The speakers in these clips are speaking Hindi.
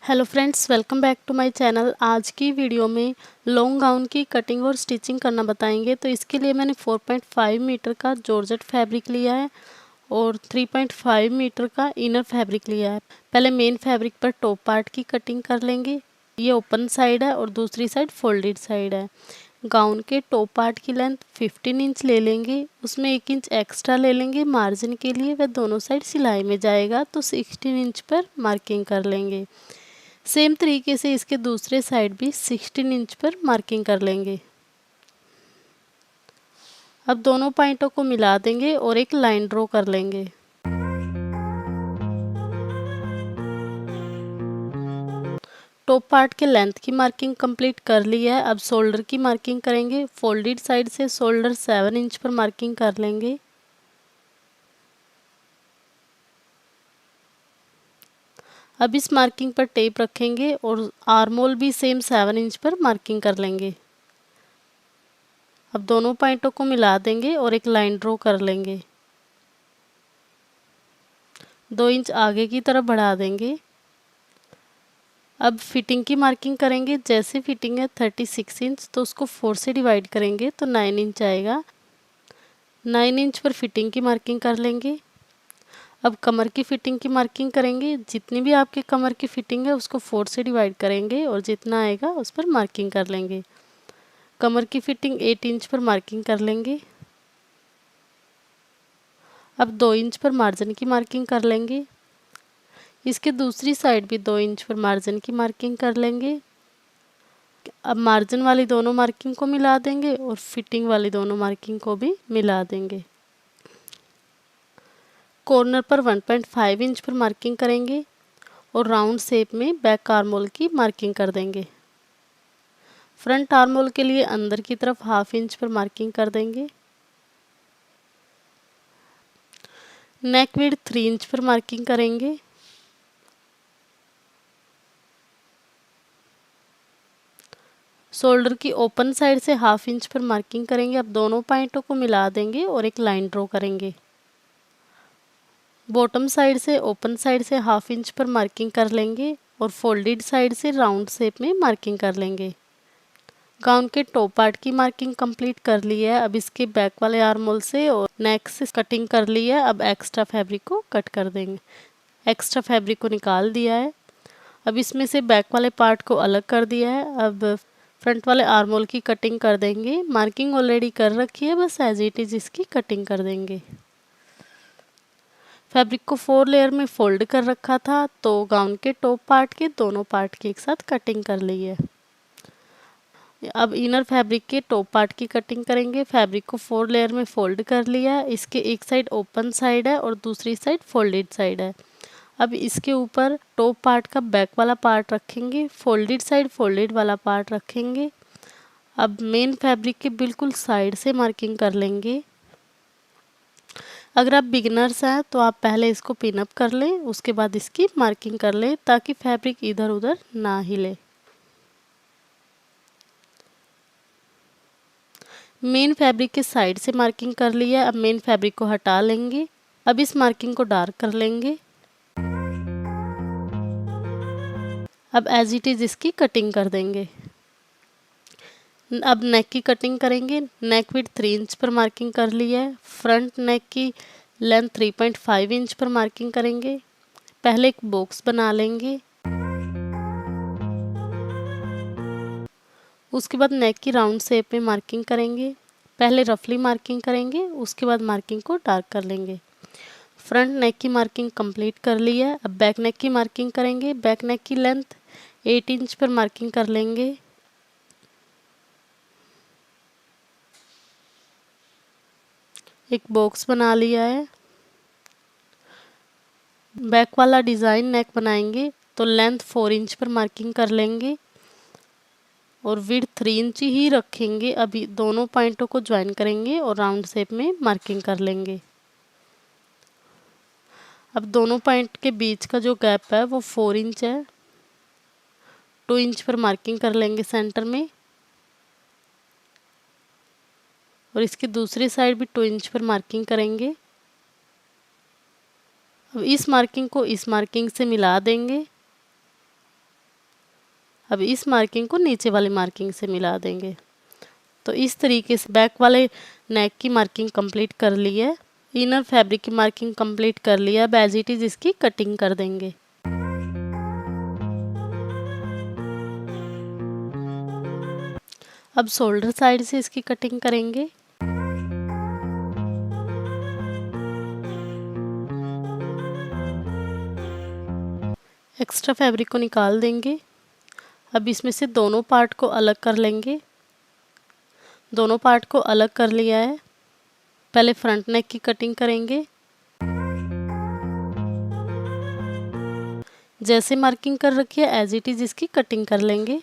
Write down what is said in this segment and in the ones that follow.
Hello friends, welcome back to my channel. आज की वीडियो में लॉन्ग गाउन की कटिंग और स्टिचिंग करना बताएंगे। तो इसके लिए मैंने 4.5 मीटर का जॉर्जेट फैब्रिक लिया है और 3.5 मीटर का इनर फैब्रिक लिया है। पहले मेन फैब्रिक पर टॉप पार्ट की कटिंग कर लेंगे। ये ओपन साइड है और दूसरी साइड फोल्डेड साइड है। गाउन के टॉप पार्ट की लेंथ 15 इंच ले लेंगे, उसमें 1 इंच एक्स्ट्रा ले लेंगे मार्जिन के लिए। वह दोनों साइड सिलाई में जाएगा तो 16 इंच पर मार्किंग कर लेंगे। सेम तरीके से इसके दूसरे साइड भी 16 इंच पर मार्किंग कर लेंगे। अब दोनों पॉइंटों को मिला देंगे और एक लाइन ड्रॉ कर लेंगे। टॉप पार्ट के लेंथ की मार्किंग कंप्लीट कर ली है। अब शोल्डर की मार्किंग करेंगे। फोल्डेड साइड से शोल्डर 7 इंच पर मार्किंग कर लेंगे। अब इस मार्किंग पर टेप रखेंगे और आर्म होल भी सेम 7 इंच पर मार्किंग कर लेंगे। अब दोनों पॉइंटों को मिला देंगे और एक लाइन ड्रॉ कर लेंगे। 2 इंच आगे की तरफ बढ़ा देंगे। अब फिटिंग की मार्किंग करेंगे। जैसे फिटिंग है 36 इंच, तो उसको 4 से डिवाइड करेंगे तो 9 इंच आएगा। 9 इंच पर फिटिंग की मार्किंग कर लेंगे। अब कमर की फिटिंग की मार्किंग करेंगे। जितनी भी आपके कमर की फिटिंग है उसको 4 से डिवाइड करेंगे और जितना आएगा उस पर मार्किंग कर लेंगे। कमर की फिटिंग 8 इंच पर मार्किंग कर लेंगे। अब 2 इंच पर मार्जिन की मार्किंग कर लेंगे। इसके दूसरी साइड भी 2 इंच पर मार्जिन की मार्किंग कर लेंगे। अब मार्जिन वाली दोनों मार्किंग को मिला देंगे और फिटिंग वाली दोनों मार्किंग को भी मिला देंगे। कॉर्नर पर 1.5 इंच पर मार्किंग करेंगे और राउंड शेप में बैक आर्म होल की मार्किंग कर देंगे। फ्रंट आर्म होल के लिए अंदर की तरफ 1/2 इंच पर मार्किंग कर देंगे। नेक विड्थ 3 इंच पर मार्किंग करेंगे। शोल्डर की ओपन साइड से 1/2 इंच पर मार्किंग करेंगे। अब दोनों पॉइंटों को मिला देंगे और एक लाइन ड्रॉ करेंगे। बॉटम साइड से ओपन साइड से 1/2 इंच पर मार्किंग कर लेंगे और फोल्डेड साइड से राउंड शेप में मार्किंग कर लेंगे। गाउन के टॉप पार्ट की मार्किंग कंप्लीट कर ली है। अब इसके बैक वाले आर्म होल से और नेक से कटिंग कर ली है। अब एक्स्ट्रा फैब्रिक को कट कर देंगे। एक्स्ट्रा फैब्रिक को निकाल दिया है। अब इसमें से बैक वाले पार्ट को अलग कर दिया है। अब फ्रंट वाले आर्म होल की कटिंग कर देंगे। मार्किंग ऑलरेडी कर रखी है, बस एज इट इज इसकी कटिंग कर देंगे। फैब्रिक को 4 लेयर में फोल्ड कर रखा था, तो गाउन के टॉप पार्ट के दोनों पार्ट की एक साथ कटिंग कर ली है। अब इनर फैब्रिक के टॉप पार्ट की कटिंग करेंगे। फैब्रिक को 4 लेयर में फोल्ड कर लिया। इसके एक साइड ओपन साइड है और दूसरी साइड फोल्डेड साइड है। अब इसके ऊपर टॉप पार्ट का बैक वाला पार्ट रखेंगे, फोल्डेड साइड फोल्डेड वाला पार्ट रखेंगे। अब मेन फैब्रिक के बिल्कुल साइड से मार्किंग कर लेंगे। अगर आप बिगिनर्स हैं तो आप पहले इसको पिन अप कर लें, उसके बाद इसकी मार्किंग कर लें ताकि फैब्रिक इधर उधर ना हिले। मेन फैब्रिक के साइड से मार्किंग कर लिया है। अब मेन फैब्रिक को हटा लेंगे। अब इस मार्किंग को डार्क कर लेंगे। अब एज इट इज इसकी कटिंग कर देंगे। अब नेक की कटिंग करेंगे। नेक विड्थ 3 इंच पर मार्किंग कर ली है। फ्रंट नेक की लेंथ 3.5 इंच पर मार्किंग करेंगे। पहले एक बॉक्स बना लेंगे। उसके बाद नेक की राउंड शेप में मार्किंग करेंगे। पहले रफली मार्किंग करेंगे, उसके बाद मार्किंग को डार्क कर लेंगे। फ्रंट नेक की मार्किंग कंप्लीट कर ली है। अब बैक नेक की मार्किंग करेंगे। बैक नेक की लेंथ 8 इंच पर मार्किंग कर लेंगे। एक बॉक्स बना लिया है। बैक वाला डिज़ाइन नेक बनाएंगे तो लेंथ 4 इंच पर मार्किंग कर लेंगे और विड्थ 3 इंच ही रखेंगे। अभी दोनों पॉइंटों को ज्वाइन करेंगे और राउंड शेप में मार्किंग कर लेंगे। अब दोनों पॉइंट के बीच का जो गैप है वो 4 इंच है। 2 इंच पर मार्किंग कर लेंगे सेंटर में और इसकी दूसरी साइड भी 2 इंच पर मार्किंग करेंगे। अब इस मार्किंग को इस मार्किंग से मिला देंगे। अब इस मार्किंग को नीचे वाली मार्किंग से मिला देंगे। तो इस तरीके से बैक वाले नेक की मार्किंग कंप्लीट कर ली है, इनर फैब्रिक की मार्किंग कंप्लीट कर लिया। अब एज इट इज़ इसकी कटिंग कर देंगे। अब शोल्डर साइड से इसकी कटिंग करेंगे। एक्स्ट्रा फैब्रिक को निकाल देंगे। अब इसमें से दोनों पार्ट को अलग कर लेंगे। दोनों पार्ट को अलग कर लिया है। पहले फ्रंट नेक की कटिंग करेंगे। जैसे मार्किंग कर रखी है एज इट इज़ इसकी कटिंग कर लेंगे।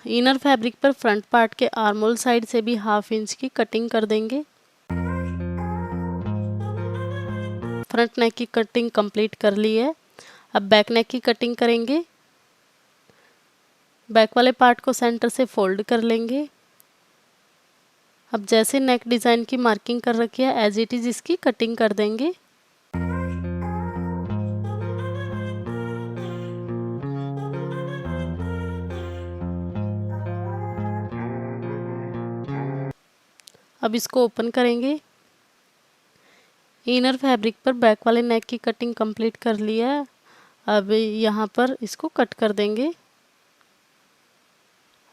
इनर फैब्रिक पर फ्रंट पार्ट के आर्म होल साइड से भी 1/2 इंच की कटिंग कर देंगे। फ्रंट नेक की कटिंग कंप्लीट कर ली है। अब बैक नेक की कटिंग करेंगे। बैक वाले पार्ट को सेंटर से फोल्ड कर लेंगे। अब जैसे नेक डिज़ाइन की मार्किंग कर रखी है एज इट इज़ इसकी कटिंग कर देंगे। अब इसको ओपन करेंगे। इनर फैब्रिक पर बैक वाले नेक की कटिंग कंप्लीट कर लिया है। अब यहाँ पर इसको कट कर देंगे।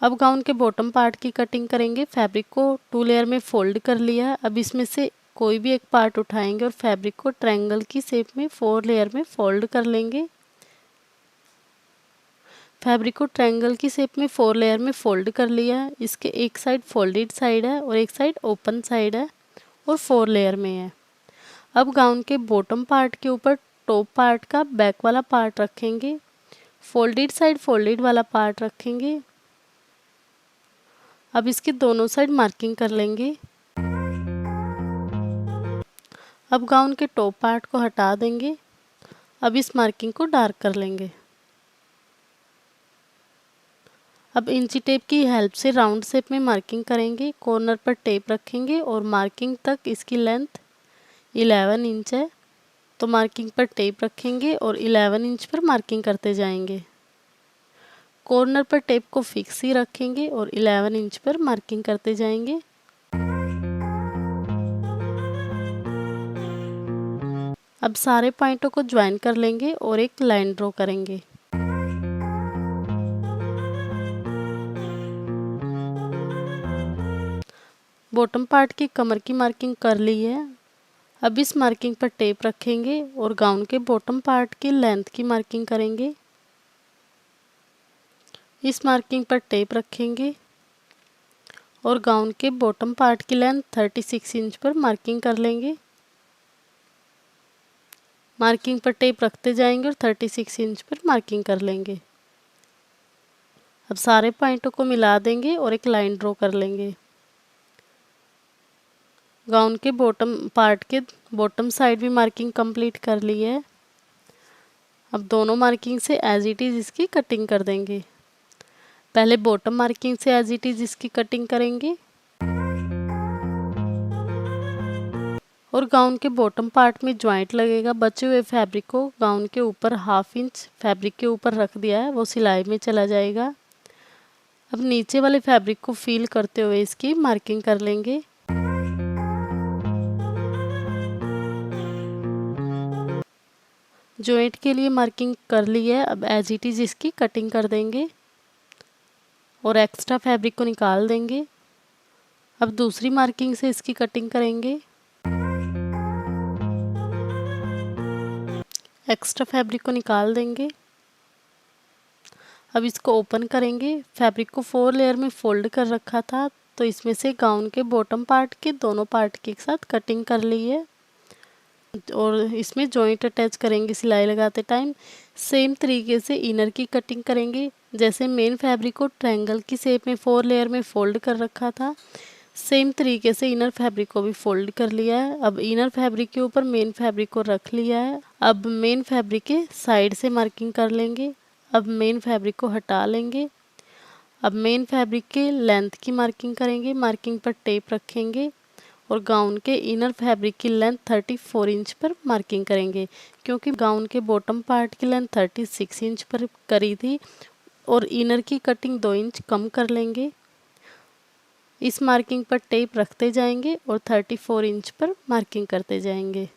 अब गाउन के बॉटम पार्ट की कटिंग करेंगे। फैब्रिक को 2 लेयर में फोल्ड कर लिया है। अब इसमें से कोई भी एक पार्ट उठाएंगे और फैब्रिक को ट्रायंगल की शेप में 4 लेयर में फोल्ड कर लेंगे। फैब्रिक को ट्रायंगल की शेप में 4 लेयर में फोल्ड कर लिया है। इसके एक साइड फोल्डेड साइड है और एक साइड ओपन साइड है और 4 लेयर में है। अब गाउन के बॉटम पार्ट के ऊपर टॉप पार्ट का बैक वाला पार्ट रखेंगे। फोल्डेड साइड फोल्डेड वाला पार्ट रखेंगे। अब इसके दोनों साइड मार्किंग कर लेंगे। अब गाउन के टॉप पार्ट को हटा देंगे। अब इस मार्किंग को डार्क कर लेंगे। अब इंची टेप की हेल्प से राउंड शेप में मार्किंग करेंगे। कॉर्नर पर टेप रखेंगे और मार्किंग तक इसकी लेंथ 11 इंच है, तो मार्किंग पर टेप रखेंगे और 11 इंच पर मार्किंग करते जाएंगे। कॉर्नर पर टेप को फिक्स ही रखेंगे और 11 इंच पर मार्किंग करते जाएंगे। अब सारे पॉइंटों को ज्वाइन कर लेंगे और एक लाइन ड्रॉ करेंगे। बॉटम पार्ट की कमर की मार्किंग कर ली है। अब इस मार्किंग पर टेप रखेंगे और गाउन के बॉटम पार्ट की लेंथ की मार्किंग करेंगे। इस मार्किंग पर टेप रखेंगे और गाउन के बॉटम पार्ट की लेंथ 36 इंच पर मार्किंग कर लेंगे। मार्किंग पर टेप रखते जाएंगे और 36 इंच पर मार्किंग कर लेंगे। अब सारे पॉइंटों को मिला देंगे और एक लाइन ड्रॉ कर लेंगे। गाउन के बॉटम पार्ट के बॉटम साइड भी मार्किंग कंप्लीट कर ली है। अब दोनों मार्किंग से एज इट इज़ इसकी कटिंग कर देंगे। पहले बॉटम मार्किंग से एज इट इज़ इसकी कटिंग करेंगे और गाउन के बॉटम पार्ट में जॉइंट लगेगा। बचे हुए फैब्रिक को गाउन के ऊपर 1/2 इंच फैब्रिक के ऊपर रख दिया है, वो सिलाई में चला जाएगा। अब नीचे वाले फैब्रिक को फील करते हुए इसकी मार्किंग कर लेंगे। जॉइंट के लिए मार्किंग कर ली है। अब एज इट इज़ इसकी कटिंग कर देंगे और एक्स्ट्रा फैब्रिक को निकाल देंगे। अब दूसरी मार्किंग से इसकी कटिंग करेंगे। एक्स्ट्रा फैब्रिक को निकाल देंगे। अब इसको ओपन करेंगे। फैब्रिक को 4 लेयर में फोल्ड कर रखा था, तो इसमें से गाउन के बॉटम पार्ट के दोनों पार्ट के साथ कटिंग कर ली है और इसमें जॉइंट अटैच करेंगे सिलाई लगाते टाइम। सेम तरीके से इनर की कटिंग करेंगे। जैसे मेन फैब्रिक को ट्रायंगल की शेप में 4 लेयर में फोल्ड कर रखा था, सेम तरीके से इनर फैब्रिक को भी फोल्ड कर लिया है। अब इनर फैब्रिक के ऊपर मेन फैब्रिक को रख लिया है। अब मेन फैब्रिक के साइड से मार्किंग कर लेंगे। अब मेन फैब्रिक को हटा लेंगे। अब मेन फैब्रिक के लेंथ की मार्किंग करेंगे। मार्किंग पर टेप रखेंगे और गाउन के इनर फैब्रिक की लेंथ 34 इंच पर मार्किंग करेंगे, क्योंकि गाउन के बॉटम पार्ट की लेंथ 36 इंच पर करी थी और इनर की कटिंग 2 इंच कम कर लेंगे। इस मार्किंग पर टेप रखते जाएंगे और 34 इंच पर मार्किंग करते जाएंगे।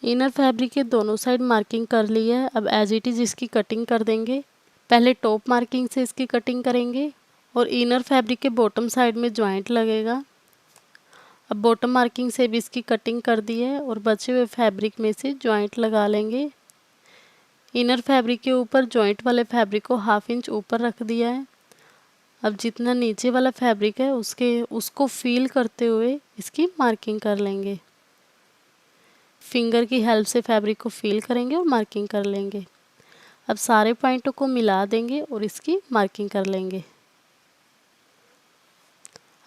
इनर फैब्रिक के दोनों साइड मार्किंग कर ली है। अब एज इट इज़ इसकी कटिंग कर देंगे। पहले टॉप मार्किंग से इसकी कटिंग करेंगे और इनर फैब्रिक के बॉटम साइड में जॉइंट लगेगा। अब बॉटम मार्किंग से भी इसकी कटिंग कर दी है और बचे हुए फैब्रिक में से जॉइंट लगा लेंगे। इनर फैब्रिक के ऊपर जॉइंट वाले फैब्रिक को ½ इंच ऊपर रख दिया है। अब जितना नीचे वाला फैब्रिक है उसको फील करते हुए इसकी मार्किंग कर लेंगे। फिंगर की हेल्प से फैब्रिक को फील करेंगे और मार्किंग कर लेंगे। अब सारे पॉइंटों को मिला देंगे और इसकी मार्किंग कर लेंगे।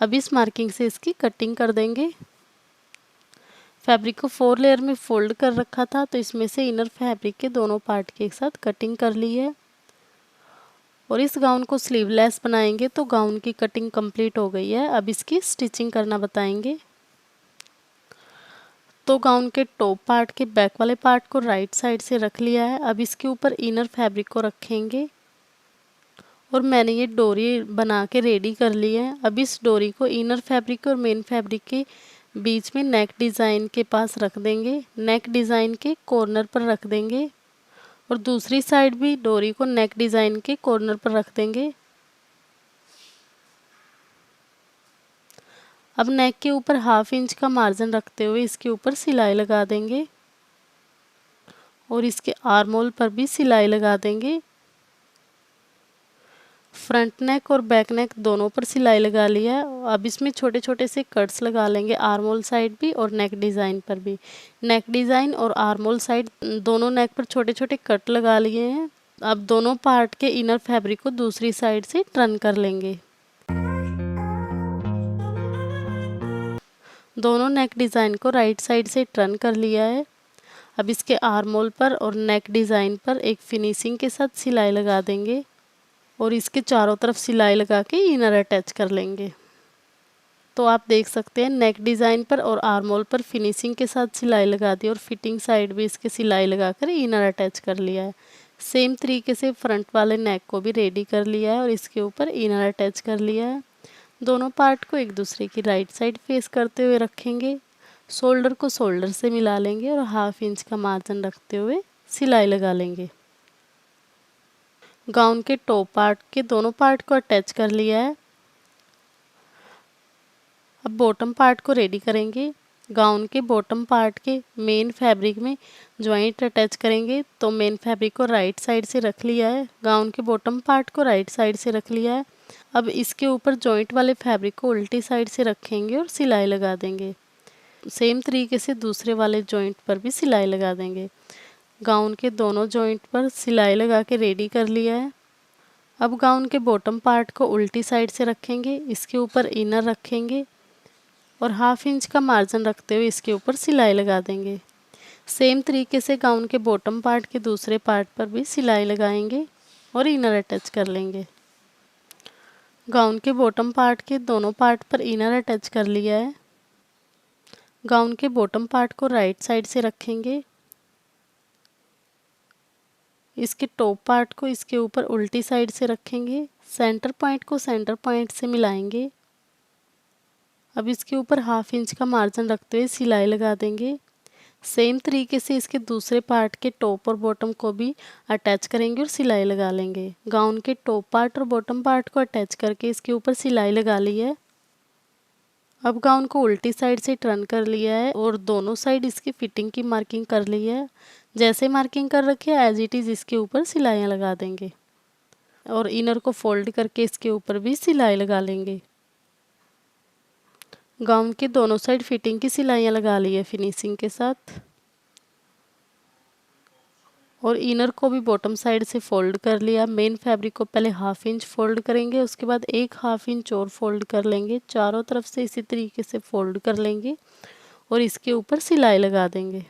अब इस मार्किंग से इसकी कटिंग कर देंगे। फैब्रिक को 4 लेयर में फोल्ड कर रखा था, तो इसमें से इनर फैब्रिक के दोनों पार्ट के एक साथ कटिंग कर ली है और इस गाउन को स्लीवलेस बनाएंगे तो गाउन की कटिंग कंप्लीट हो गई है। अब इसकी स्टिचिंग करना बताएंगे। तो गाउन के टॉप पार्ट के बैक वाले पार्ट को राइट साइड से रख लिया है। अब इसके ऊपर इनर फैब्रिक को रखेंगे और मैंने ये डोरी बना के रेडी कर ली है। अब इस डोरी को इनर फैब्रिक और मेन फैब्रिक के बीच में नेक डिज़ाइन के पास रख देंगे। नेक डिज़ाइन के कॉर्नर पर रख देंगे और दूसरी साइड भी डोरी को नेक डिज़ाइन के कॉर्नर पर रख देंगे। अब नेक के ऊपर ½ इंच का मार्जिन रखते हुए इसके ऊपर सिलाई लगा देंगे और इसके आर्म होल पर भी सिलाई लगा देंगे। फ्रंट नेक और बैक नेक दोनों पर सिलाई लगा लिया है। अब इसमें छोटे छोटे से कट्स लगा लेंगे, आर्म होल साइड भी और नेक डिज़ाइन पर भी। नेक डिज़ाइन और आर्म होल साइड दोनों नेक पर छोटे छोटे कट लगा लिए हैं। अब दोनों पार्ट के इनर फैब्रिक को दूसरी साइड से टर्न कर लेंगे। दोनों नेक डिज़ाइन को राइट साइड से टर्न कर लिया है। अब इसके आर्म होल पर और नेक डिज़ाइन पर एक फिनिशिंग के साथ सिलाई लगा देंगे और इसके चारों तरफ सिलाई लगा के इनर अटैच कर लेंगे। तो आप देख सकते हैं नेक डिज़ाइन पर और आर्म होल पर फिनिशिंग के साथ सिलाई लगा दी और फिटिंग साइड भी इसके सिलाई लगाकर इनर अटैच कर लिया है। सेम तरीके से फ्रंट वाले नेक को भी रेडी कर लिया है और इसके ऊपर इनर अटैच कर लिया है। दोनों पार्ट को एक दूसरे की राइट साइड फेस करते हुए रखेंगे। शोल्डर को शोल्डर से मिला लेंगे और ½ इंच का मार्जिन रखते हुए सिलाई लगा लेंगे। गाउन के टॉप पार्ट के दोनों पार्ट को अटैच कर लिया है। अब बॉटम पार्ट को रेडी करेंगे। गाउन के बॉटम पार्ट के मेन फैब्रिक में जॉइंट अटैच करेंगे। तो मेन फैब्रिक को राइट साइड से रख लिया है, गाउन के बॉटम पार्ट को राइट साइड से रख लिया है। अब इसके ऊपर जॉइंट वाले फैब्रिक को उल्टी साइड से रखेंगे और सिलाई लगा देंगे। सेम तरीके से दूसरे वाले जॉइंट पर भी सिलाई लगा देंगे। गाउन के दोनों जॉइंट पर सिलाई लगा के रेडी कर लिया है। अब गाउन के बॉटम पार्ट को उल्टी साइड से रखेंगे, इसके ऊपर इनर रखेंगे और ½ इंच का मार्जिन रखते हुए इसके ऊपर सिलाई लगा देंगे। सेम तरीके से गाउन के बॉटम पार्ट के दूसरे पार्ट पर भी सिलाई लगाएंगे और इनर अटैच कर लेंगे। गाउन के बॉटम पार्ट के दोनों पार्ट पर इनर अटैच कर लिया है। गाउन के बॉटम पार्ट को राइट साइड से रखेंगे, इसके टॉप पार्ट को इसके ऊपर उल्टी साइड से रखेंगे, सेंटर पॉइंट को सेंटर पॉइंट से मिलाएंगे। अब इसके ऊपर ½ इंच का मार्जिन रखते हुए सिलाई लगा देंगे। सेम तरीके से इसके दूसरे पार्ट के टॉप और बॉटम को भी अटैच करेंगे और सिलाई लगा लेंगे। गाउन के टॉप पार्ट और बॉटम पार्ट को अटैच करके इसके ऊपर सिलाई लगा ली है। अब गाउन को उल्टी साइड से टर्न कर लिया है और दोनों साइड इसकी फिटिंग की मार्किंग कर ली है। जैसे मार्किंग कर रखी है एज इट इज़ इसके ऊपर सिलाइयाँ लगा देंगे और इनर को फोल्ड करके इसके ऊपर भी सिलाई लगा लेंगे। गाउन के दोनों साइड फिटिंग की सिलाइयाँ लगा ली है फिनिशिंग के साथ और इनर को भी बॉटम साइड से फोल्ड कर लिया। मेन फैब्रिक को पहले ½ इंच फोल्ड करेंगे, उसके बाद एक ½ इंच और फोल्ड कर लेंगे। चारों तरफ से इसी तरीके से फोल्ड कर लेंगे और इसके ऊपर सिलाई लगा देंगे।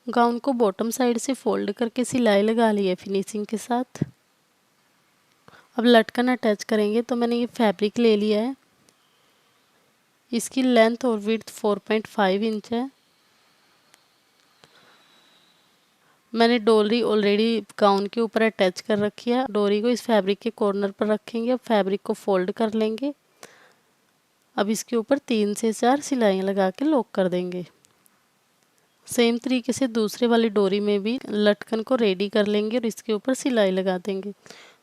गाउन को बॉटम साइड से फोल्ड करके सिलाई लगा ली है फिनिशिंग के साथ। अब लटकन अटैच करेंगे। तो मैंने ये फैब्रिक ले लिया है, इसकी लेंथ और विड्थ 4.5 इंच है। मैंने डोरी ऑलरेडी गाउन के ऊपर अटैच कर रखी है। डोरी को इस फैब्रिक के कॉर्नर पर रखेंगे। अब फैब्रिक को फोल्ड कर लेंगे। अब इसके ऊपर 3 से 4 सिलाइयाँ लगा के लॉक कर देंगे। सेम तरीके से दूसरे वाली डोरी में भी लटकन को रेडी कर लेंगे और इसके ऊपर सिलाई लगा देंगे।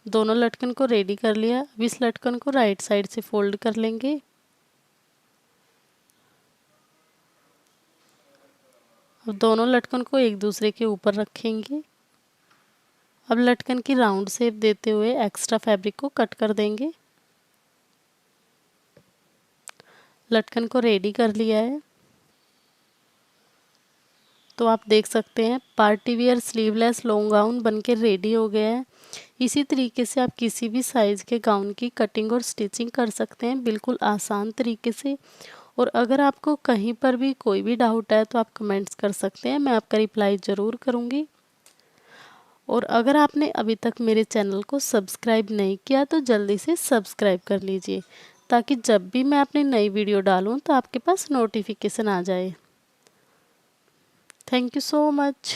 दोनों लटकन को रेडी कर लिया। अब इस लटकन को राइट साइड से फोल्ड कर लेंगे। अब दोनों लटकन को एक दूसरे के ऊपर रखेंगे। अब लटकन की राउंड शेप देते हुए एक्स्ट्रा फैब्रिक को कट कर देंगे। लटकन को रेडी कर लिया है। तो आप देख सकते हैं party wear sleeveless long gown बनके रेडी हो गया है। इसी तरीके से आप किसी भी साइज़ के गाउन की कटिंग और स्टिचिंग कर सकते हैं, बिल्कुल आसान तरीके से। और अगर आपको कहीं पर भी कोई भी डाउट है तो आप कमेंट्स कर सकते हैं, मैं आपका रिप्लाई ज़रूर करूँगी। और अगर आपने अभी तक मेरे चैनल को सब्सक्राइब नहीं किया तो जल्दी से सब्सक्राइब कर लीजिए, ताकि जब भी मैं अपनी नई वीडियो डालूँ तो आपके पास नोटिफिकेशन आ जाए। Thank you so much.